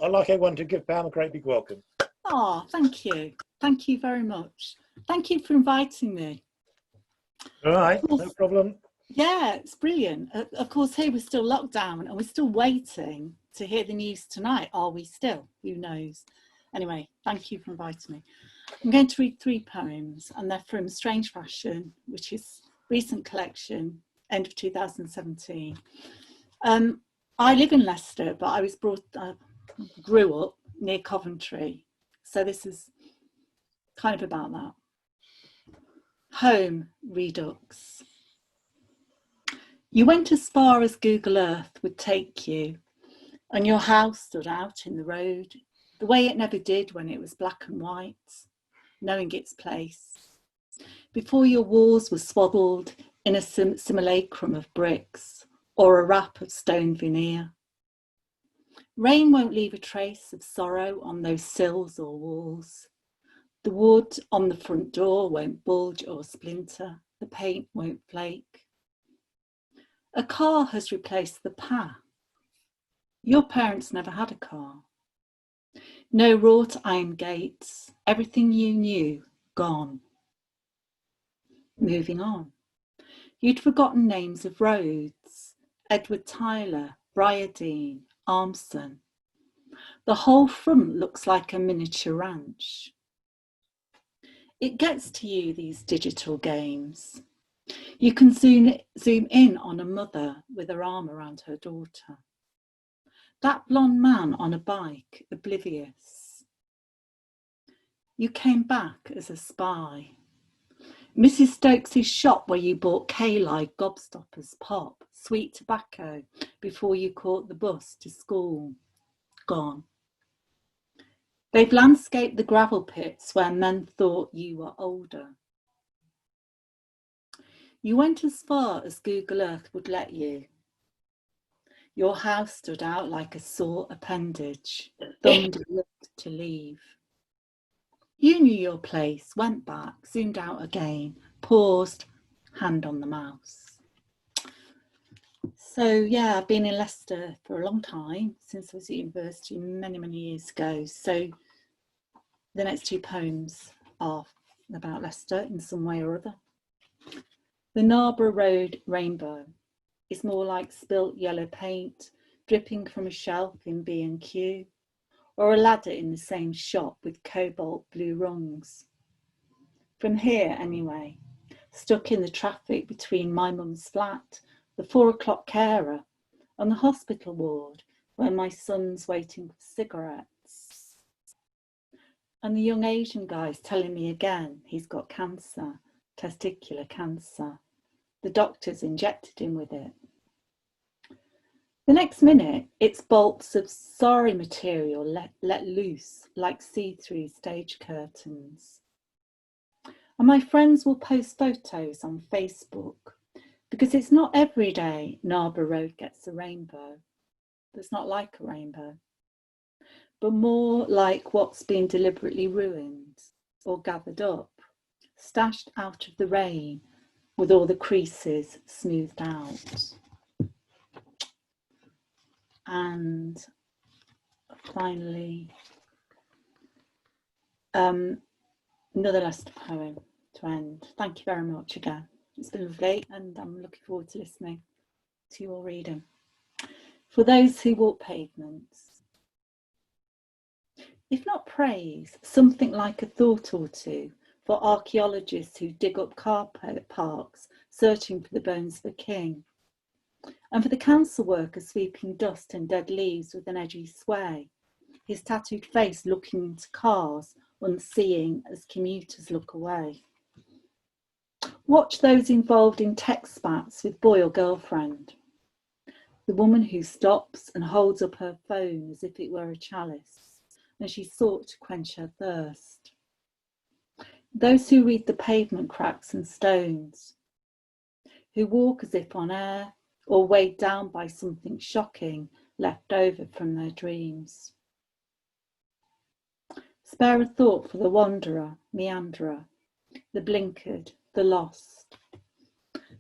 I'd like everyone to give Pam a great big welcome. Oh, thank you. Thank you very much. Thank you for inviting me. All right, no problem. Yeah, it's brilliant. Of course, here we're still locked down and we're still waiting to hear the news tonight. Are we still? Who knows? Anyway, thank you for inviting me. I'm going to read 3 poems, and they're from Strange Fashion, which is recent collection, end of 2017. I live in Leicester, but I was grew up near Coventry. So this is kind of about that. Home, Redux. You went as far as Google Earth would take you, and your house stood out in the road, the way it never did when it was black and white, knowing its place. Before your walls were swaddled in a simulacrum of bricks or a wrap of stone veneer. Rain won't leave a trace of sorrow on those sills or walls. The wood on the front door won't bulge or splinter. The paint won't flake. A car has replaced the path. Your parents never had a car. No wrought iron gates. Everything you knew, gone. Moving on. You'd forgotten names of roads. Edward Tyler, Briardine, Armson. The whole front looks like a miniature ranch. It gets to you, these digital games. You can zoom in on a mother with her arm around her daughter. That blonde man on a bike, oblivious. You came back as a spy. Mrs. Stokes' shop where you bought K-Lide gobstoppers, pop, sweet tobacco before you caught the bus to school. Gone. They've landscaped the gravel pits where men thought you were older. You went as far as Google Earth would let you. Your house stood out like a sore appendage, thumbed to leave. You knew your place, went back, zoomed out again, paused, hand on the mouse. So yeah, I've been in Leicester for a long time, since I was at university many, many years ago. So the next 2 poems are about Leicester in some way or other. The Narborough Road Rainbow is more like spilt yellow paint dripping from a shelf in B&Q, or a ladder in the same shop with cobalt blue rungs. From here anyway, stuck in the traffic between my mum's flat, the 4 o'clock carer, and the hospital ward where my son's waiting for cigarettes. And the young Asian guy's telling me again he's got cancer, testicular cancer. The doctors injected him with it. The next minute, it's bolts of sorry material let loose like see-through stage curtains. And my friends will post photos on Facebook because it's not every day Narborough Road gets a rainbow. It's not like a rainbow, but more like what's been deliberately ruined or gathered up, stashed out of the rain with all the creases smoothed out. And finally, another Leicester poem to end. Thank you very much again. It's been lovely, and I'm looking forward to listening to your reading. For those who walk pavements, if not praise, something like a thought or two for archaeologists who dig up car parks searching for the bones of a king. And for the council worker sweeping dust and dead leaves with an edgy sway, his tattooed face looking into cars, unseeing as commuters look away. Watch those involved in tech spats with boy or girlfriend. The woman who stops and holds up her phone as if it were a chalice, and she sought to quench her thirst. Those who read the pavement cracks and stones, who walk as if on air, or weighed down by something shocking left over from their dreams. Spare a thought for the wanderer, meanderer, the blinkered, the lost.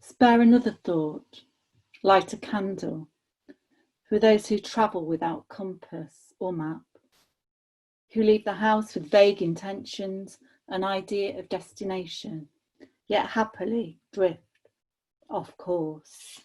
Spare another thought, light a candle, for those who travel without compass or map, who leave the house with vague intentions, an idea of destination, yet happily drift off course.